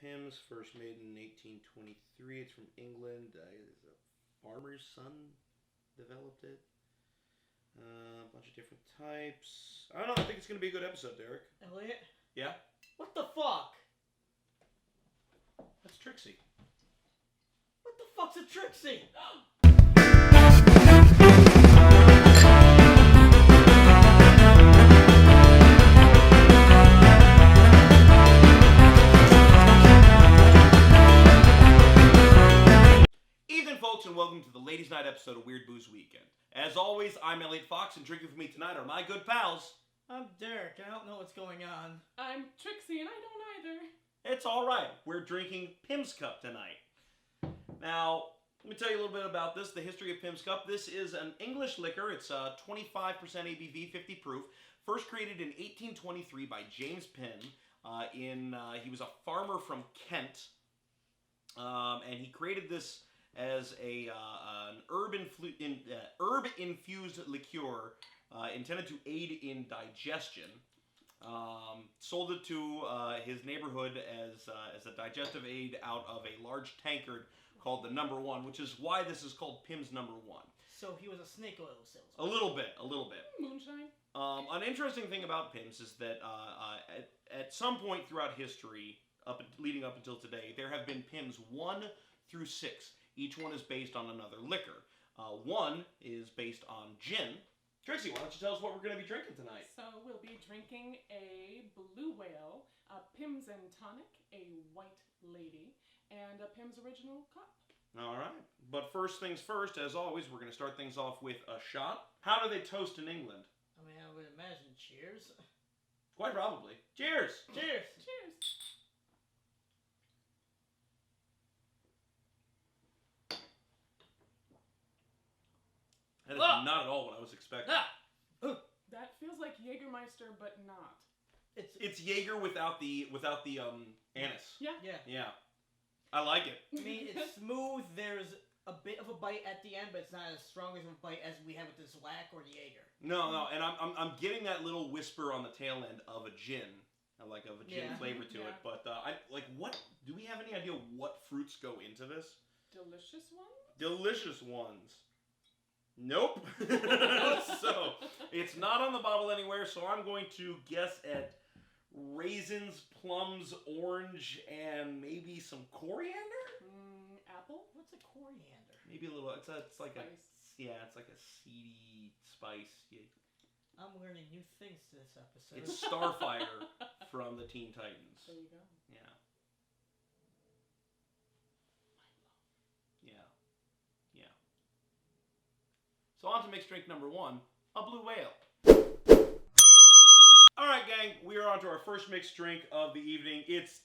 Pimms, first made in 1823. It's from England. A farmer's son developed it. A bunch of different types. I don't know. I think it's going to be a good episode, Derek. Elliot? Yeah? What the fuck? That's Trixie. What the fuck's a Trixie? Folks, and welcome to the Ladies' Night episode of Weird Booze Weekend. As always, I'm Elliot Fox, and drinking for me tonight are my good pals. I'm Derrick, and I don't know what's going on. I'm Trixie, and I don't either. It's alright. We're drinking Pimm's Cup tonight. Now, let me tell you a little bit about this, the history of Pimm's Cup. This is an English liquor. It's 25% ABV, 50 proof. First created in 1823 by James Pimm. He was a farmer from Kent, and he created this as an herb-infused liqueur intended to aid in digestion. Sold it to his neighborhood as a digestive aid out of a large tankard called the Number One, which is why this is called Pimm's Number One. So he was a snake oil salesman. A little bit. Moonshine. An interesting thing about Pimm's is that at some point throughout history, leading up until today, there have been Pimm's 1 through 6. Each one is based on another liquor. One is based on gin. Trixie, why don't you tell us what we're going to be drinking tonight? So we'll be drinking a Blue Whale, a Pimms and Tonic, a White Lady, and a Pimm's Original Cup. All right. But first things first, as always, we're going to start things off with a shot. How do they toast in England? I mean, I would imagine cheers. Quite probably. Cheers! Cheers! Cheers! That is not at all what I was expecting. That feels like Jägermeister, but not. It's Jaeger without the anise. Yeah. Yeah. I like it. I mean, it's smooth. There's a bit of a bite at the end, but it's not as strong as a bite as we have with this Whack or the Jaeger. No, and I'm getting that little whisper on the tail end of a gin, like of a gin flavor to it. But what? Do we have any idea what fruits go into this? Delicious ones. Delicious ones. Nope. So it's not on the bottle anywhere. So I'm going to guess at raisins, plums, orange, and maybe some coriander. Apple. What's a coriander? Maybe a little. It's like spice. it's like a seedy spice. Yeah. I'm learning new things this episode. It's Starfire from the Teen Titans. There you go. Yeah. So on to mixed drink number 1, a Blue Whale. Alright gang, we are on to our first mixed drink of the evening. It's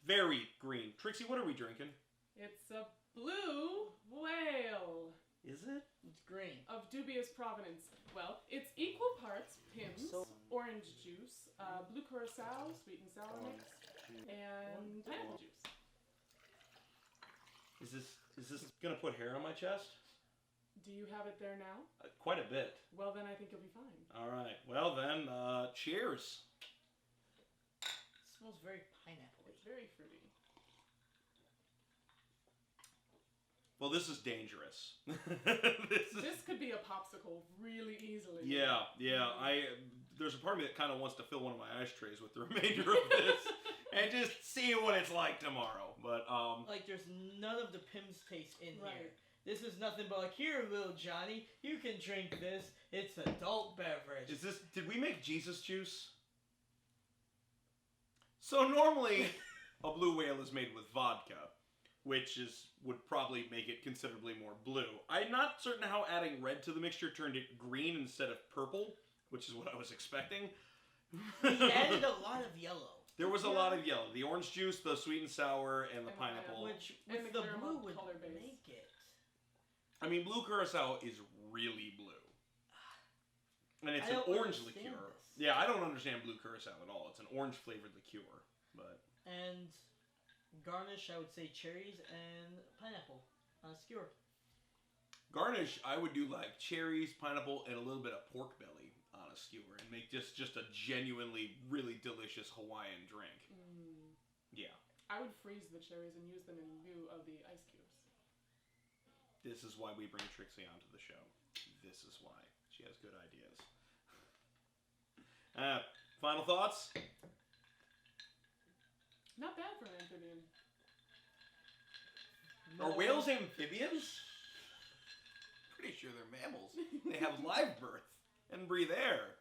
very green. Trixie, what are we drinking? It's a Blue Whale. Is it? It's green. Of dubious provenance. Well, it's equal parts Pimm's, orange juice, blue curacao, sweet and sour mix, and pineapple juice. Is this gonna put hair on my chest? Do you have it there now? Quite a bit. Well, then I think you'll be fine. Alright, well then, cheers. It smells very pineapple-y. It's very fruity. Well, this is dangerous. This could be a popsicle really easily. Yeah. There's a part of me that kind of wants to fill one of my ashtrays with the remainder of this and just see what it's like tomorrow. But like there's none of the Pimm's taste in right. here. This is nothing but like, here, little Johnny, you can drink this. It's adult beverage. Did we make Jesus juice? So normally, a Blue Whale is made with vodka, which would probably make it considerably more blue. I'm not certain how adding red to the mixture turned it green instead of purple, which is what I was expecting. He added a lot of yellow. There was a lot of yellow. The orange juice, the sweet and sour, and the pineapple. Which, and with the blue, would color base. make it. I mean, blue curacao is really blue. And it's an orange liqueur. This. Yeah, I don't understand blue curacao at all. It's an orange-flavored liqueur. And garnish, I would say cherries and pineapple on a skewer. Garnish, I would do like cherries, pineapple, and a little bit of pork belly on a skewer and make just a genuinely really delicious Hawaiian drink. Mm. Yeah. I would freeze the cherries and use them in lieu of the ice cubes. This is why we bring Trixie onto the show. This is why. She has good ideas. Final thoughts? Not bad for an amphibian. Are whales amphibians? Pretty sure they're mammals. They have live birth and breathe air.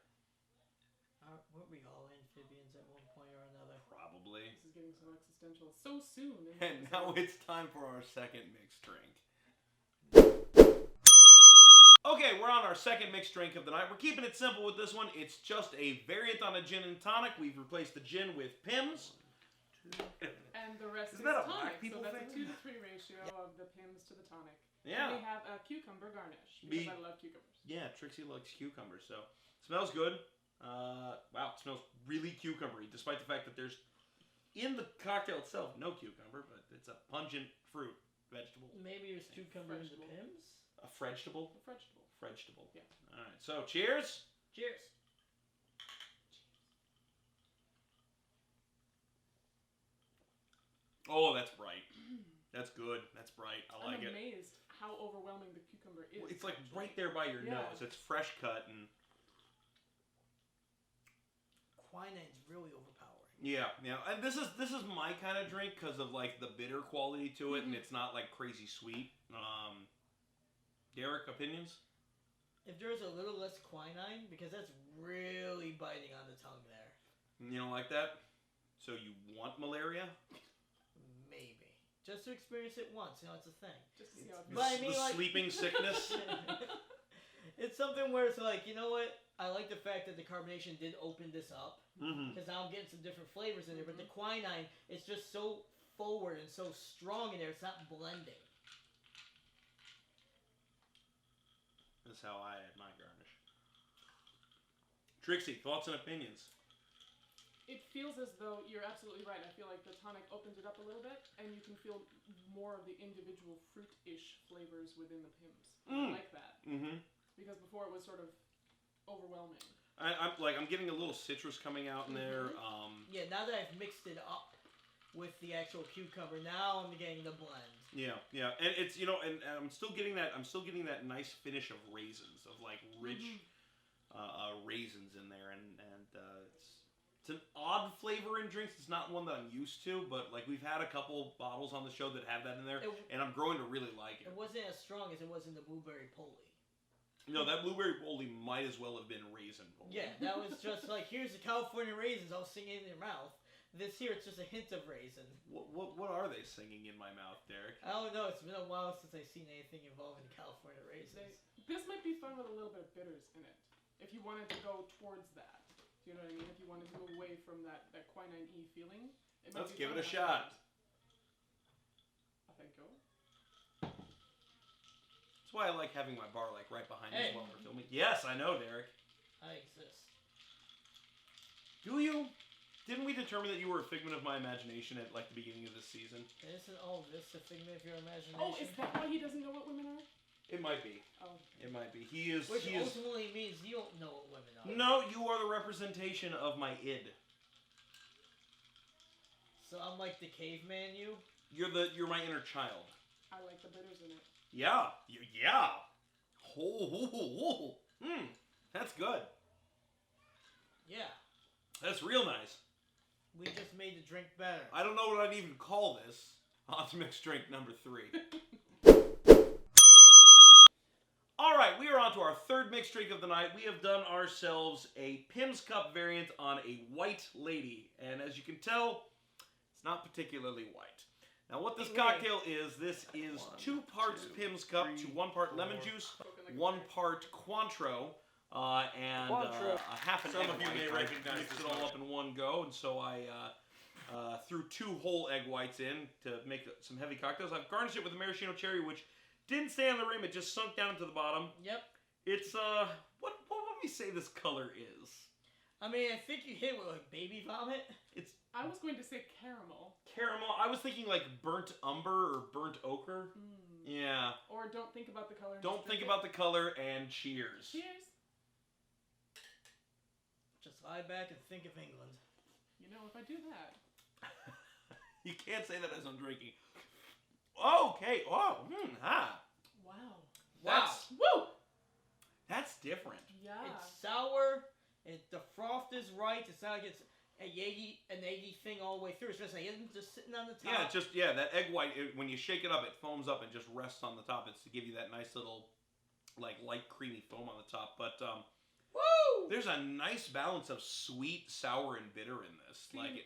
Weren't we all amphibians at one point or another? Probably. This is getting so existential so soon. And now it's time for our second mixed drink. Okay, we're on our second mixed drink of the night. We're keeping it simple with this one. It's just a variant on a gin and tonic. We've replaced the gin with Pimms. And the rest Isn't is that a tonic. black people so that's thing? a 2-to-3 ratio of the Pimms to the tonic. Yeah. And we have a cucumber garnish because I love cucumbers. Yeah, Trixie likes cucumbers, so smells good. Wow, it smells really cucumbery, despite the fact that there's in the cocktail itself no cucumber, but it's a pungent fruit vegetable. Maybe there's cucumber in the Pimms? A vegetable. A vegetable. Vegetable. Yeah. All right. So cheers. Cheers. Oh, that's bright. That's good. That's bright. I like I'm it. amazed how overwhelming the cucumber is. It's like actually. right there by your Yeah. nose. It's fresh cut and Quinine's really overpowering. yeah. And this is my kind of drink because of like the bitter quality to it, and it's not like crazy sweet. Derrick, opinions? If there was a little less quinine, because that's really biting on the tongue there. You don't like that? So you want malaria? Maybe. Just to experience it once, it's a thing. Just to see how it But feels. I mean, the like- sleeping sickness. It's something where it's like, you know what? I like the fact that the carbonation did open this up, Mm-hmm. because now I'm getting some different flavors in there, but the quinine is just so forward and so strong in there, it's not blending. That's how I add my garnish. Trixie, thoughts and opinions? It feels as though you're absolutely right. I feel like the tonic opens it up a little bit, and you can feel more of the individual fruit-ish flavors within the Pimms. I like that. Mm-hmm. Because before it was sort of overwhelming. I'm getting a little citrus coming out in there. Yeah, now that I've mixed it up with the actual cucumber, now I'm getting the blend. Yeah, and it's and I'm still getting that. I'm still getting that nice finish of raisins, of like rich raisins in there, and it's an odd flavor in drinks. It's not one that I'm used to, but like we've had a couple bottles on the show that have that in there, and I'm growing to really like it. It wasn't as strong as it was in the blueberry poli. No, that blueberry poli might as well have been raisin poli. Yeah, that was just like, here's the California raisins, I'll sing it in your mouth. This here, it's just a hint of raisin. What are they singing in my mouth, Derrick? I don't know, it's been a while since I've seen anything involving California raisins. This might be fun with a little bit of bitters in it. If you wanted to go towards that. Do you know what I mean? If you wanted to go away from that quinine-y feeling. It might Let's be give fun it a with shot. bitters. I think go. That's why I like having my bar like right behind us Hey. while we're filming. Yes, I know, Derrick. I exist. Do you? Didn't we determine that you were a figment of my imagination at like the beginning of this season? Isn't all this a figment of your imagination? Oh, is that why he doesn't know what women are? It might be. Oh. It might be. He is. Which he is. ultimately means you don't know what women are. No, you are the representation of my id. So I'm like the caveman you? You're my inner child. I like the bitters in it. Yeah. Yeah. That's good. Yeah. That's real nice. We just made the drink better. I don't know what I'd even call this. Hot mix drink number 3. All right, we are on to our third mixed drink of the night. We have done ourselves a Pimms Cup variant on a white lady. And as you can tell, it's not particularly white. Now what this cocktail is, this is 2 parts Pimms Cup to 1 part lemon juice, 1 part Cointreau, and a half an egg Some of you white. may I recognize mixed this it all one. up in one go, and so I threw 2 whole egg whites in to make some heavy cocktails. I've garnished it with a maraschino cherry, which didn't stay on the rim, it just sunk down to the bottom. Yep. It's, what would we say this color is? I mean, I think you hit with like baby vomit. It's I was going to say caramel. caramel. I was thinking like burnt umber or burnt ochre. Yeah. Or don't think about the color. Don't just think drink about the color, and cheers. it. Cheers. Just lie back and think of England. You know, if I do that. You can't say that as I'm drinking. Okay. Oh. Wow. That's Woo! that's different. Yeah. It's sour. The froth is right. It's not like it's an eggy thing all the way through. It's just like it's just sitting on the top. Yeah, that egg white. When you shake it up, it foams up and just rests on the top. It's to give you that nice little, like light creamy foam on the top. But Woo! there's a nice balance of sweet, sour, and bitter in this. See, Like,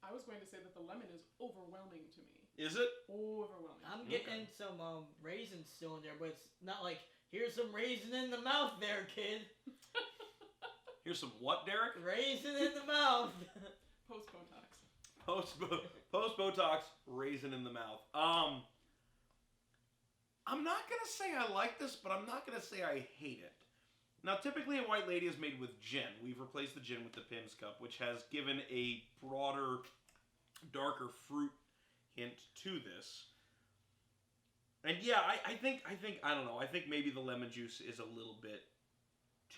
I was going to say that the lemon is overwhelming to me. is it? Overwhelming. I'm getting some raisins still in there, but it's not like here's some raisin in the mouth, there, kid. Here's some what, Derrick? Raisin in the mouth. Post Botox. Post Botox, raisin in the mouth. I'm not gonna say I like this, but I'm not gonna say I hate it. Now, typically a white lady is made with gin. We've replaced the gin with the Pimms cup, which has given a broader, darker fruit hint to this. And yeah, I think I don't know. I think maybe the lemon juice is a little bit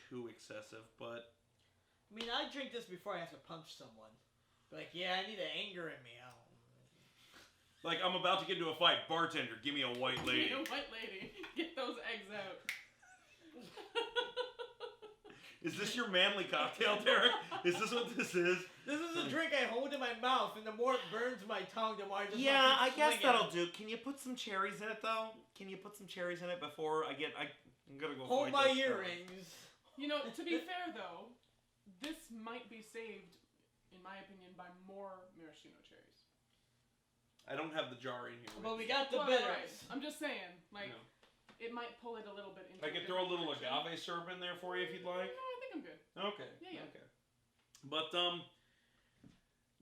too excessive, but I mean, I drink this before I have to punch someone. Like, yeah, I need the anger in me. like I'm about to get into a fight. Bartender, give me a white lady. Give me a white lady. Get those eggs out. Is this your manly cocktail, Derrick? Is this what this is? This is a drink I hold in my mouth, and the more it burns my tongue, the more I just Yeah, I want to guess swing that'll it. do. Can you put some cherries in it, though? Can you put some cherries in it before I get... I'm gonna go Hold fight my this earrings. You know, to be fair though, this might be saved, in my opinion, by more maraschino cherries. I don't have the jar in here. But we with me. got the Well, bitters. right. I'm just saying, like, Yeah. it might pull it a little bit into I could throw a little direction. agave syrup in there for you if you'd like. No, I think I'm good. Okay. Yeah. Okay. But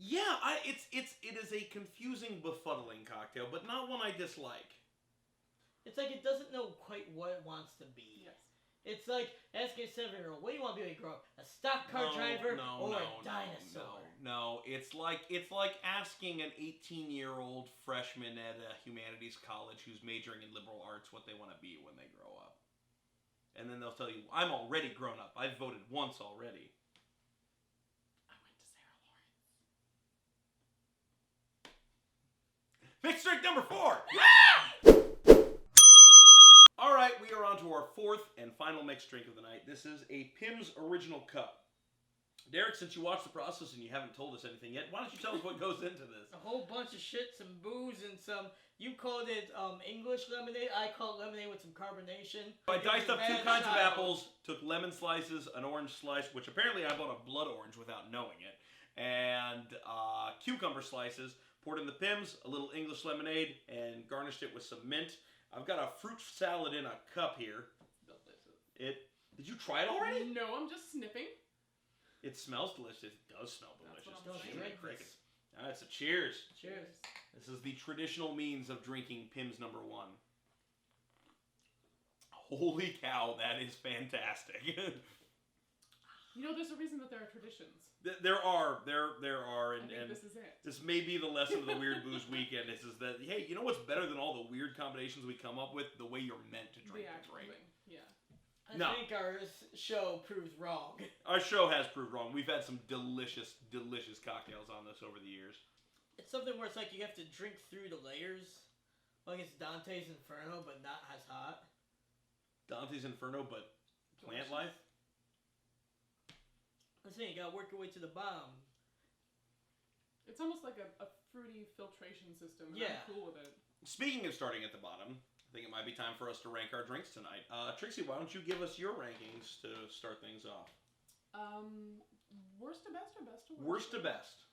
yeah, it is a confusing, befuddling cocktail, but not one I dislike. It's like it doesn't know quite what it wants to be. Yes. It's like asking a 7-year-old, what do you want to be when you grow up? A stock car driver or a dinosaur? No. It's like asking an 18-year-old freshman at a humanities college who's majoring in liberal arts what they want to be when they grow up. And then they'll tell you, I'm already grown up. I've voted once already. I went to Sarah Lawrence. Mixed drink number 4! All right, we are on to our 4th and final mixed drink of the night. This is a Pimms Original Cup. Derrick, since you watched the process and you haven't told us anything yet, why don't you tell us what goes into this? A whole bunch of shit, some booze, and some... You called it English lemonade. I call it lemonade with some carbonation. I diced up 2 Mad kinds of child. apples, took lemon slices, an orange slice, which apparently I bought a blood orange without knowing it, and cucumber slices, poured in the Pimms, a little English lemonade, and garnished it with some mint. I've got a fruit salad in a cup here. Delicious. Did you try it already? No, I'm just sniffing. It smells delicious. It does smell That's delicious. what I'm saying. Jiminy Drink crickets. this. That's a cheers. Cheers. This is the traditional means of drinking Pimms number 1. Holy cow, that is fantastic. You know, there's a reason that there are traditions. There are, I and think this is it. this may be the lesson of the Weird Booze Weekend. Is that hey, you know what's better than all the weird combinations we come up with? The way you're meant to drink The the actual drink. thing. Yeah. I No. think our show proves wrong. Our show has proved wrong. We've had some delicious, delicious cocktails on this over the years. It's something where it's like you have to drink through the layers. Like it's Dante's Inferno, but not as hot. Dante's Inferno, but plant Delicious. life. I'm saying you gotta work your way to the bottom. It's almost like a fruity filtration system. And Yeah. I'm cool with it. Speaking of starting at the bottom, I think it might be time for us to rank our drinks tonight. Trixie, why don't you give us your rankings to start things off? Worst to best or best to worst? Worst to best.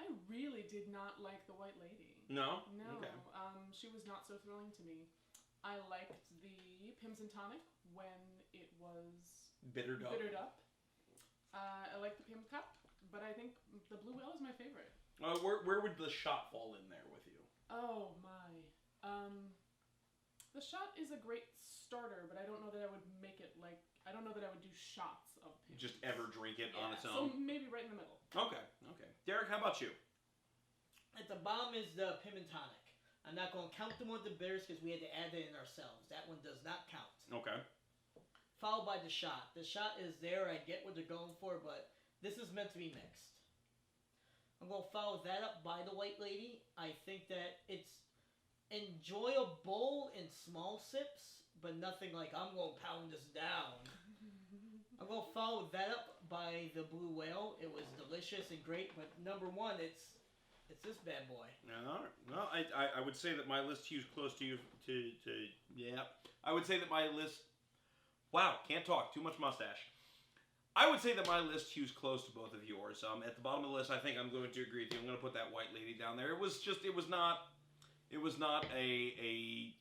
I really did not like the White Lady. No? No. Okay. She was not so thrilling to me. I liked the Pimms and Tonic when it was Bittered up. I like the Pimm Cup, but I think the Blue Whale is my favorite. Where would the shot fall in there with you? Oh my. The shot is a great starter, but I don't know that I would make it like, I don't know that I would do shots of Pimms. Just ever drink it on its So own? maybe right in the middle. Okay. Derrick, how about you? At the bottom is the Pimm and Tonic. I'm not going to count them with the bitters because we had to add that in ourselves. That one does not count. Okay. Followed by the shot. The shot is there. I get what they're going for, but this is meant to be mixed. I'm going to follow that up by the White Lady. I think that it's enjoyable in small sips, but nothing like I'm going to pound this down. I'm going to follow that up by the Blue Whale. It was delicious and great, but number one, it's this bad boy. No, I would say that my list hews close to you. Yeah. I would say that my list. Wow, can't talk. Too much mustache. I would say that my list hews close to both of yours. At the bottom of the list, I think I'm going to agree with you. I'm going to put that White Lady down there. It was not a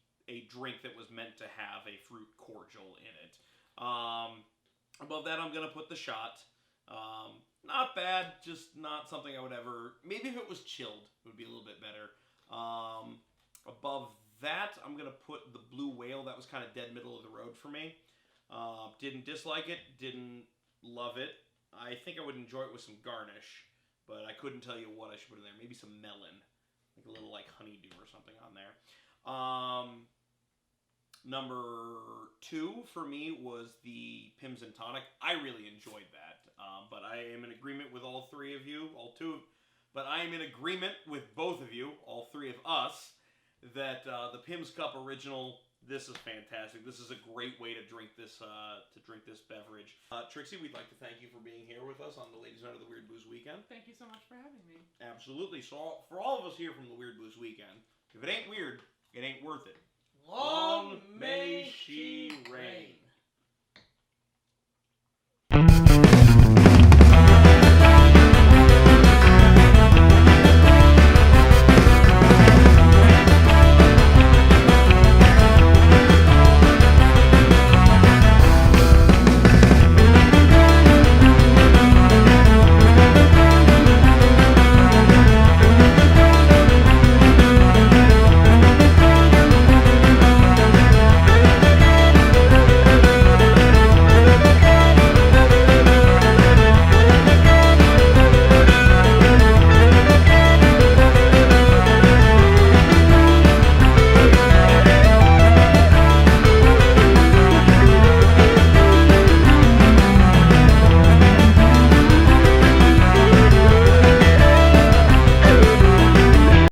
drink that was meant to have a fruit cordial in it. Above that, I'm going to put the shot. Not bad, just not something I would ever... Maybe if it was chilled, it would be a little bit better. Above that, I'm going to put the Blue Whale. That was kind of dead middle of the road for me. Didn't dislike it, didn't love it. I think I would enjoy it with some garnish, but I couldn't tell you what I should put in there. Maybe some melon, like a little honeydew or something on there. Number 2 for me was the Pimms and Tonic. I really enjoyed that, but I am in agreement with all three of you, but I am in agreement with both of you, all three of us, that the Pimms Cup Original, this is fantastic. This is a great way to drink this beverage. Trixie, we'd like to thank you for being here with us on the Ladies Night of the Weird Booze Weekend. Thank you so much for having me. Absolutely. So for all of us here from the Weird Booze Weekend, if it ain't weird, it ain't worth it. Long may she reign.